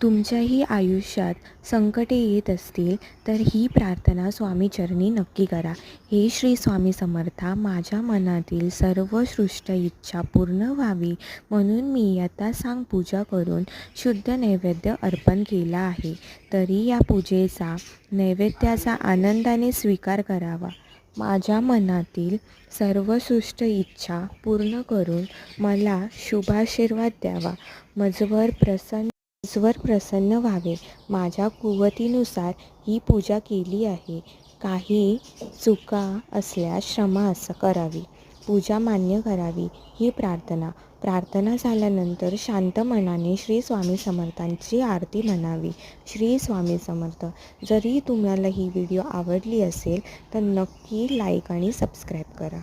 तुमच्याही आयुष्यात संकटे येत असतील तर ही प्रार्थना स्वामीचरणी नक्की करा. हे श्री स्वामी समर्था, माझ्या मनातील सर्व सृष्ट इच्छा पूर्ण व्हावी म्हणून मी यथासांग पूजा करून शुद्ध नैवेद्य अर्पण केला आहे. तरी या पूजेचा नैवेद्याचा आनंदाने स्वीकार करावा. माझ्या मनातील सर्व सृष्ट इच्छा पूर्ण करून मला शुभाशीर्वाद द्यावा. मजवर प्रसन्न व्हावे. माझ्या कुवतीनुसार ही पूजा केली आहे. काही चुका असल्यास क्षमा करावी. पूजा मान्य करावी. ही प्रार्थना झाल्यानंतर शांत मनाने श्री स्वामी समर्थांची आरती म्हणावी. श्री स्वामी समर्थ. जरी तुम्हाला ही व्हिडिओ आवडली असेल तर नक्की लाईक आणि सबस्क्राईब करा.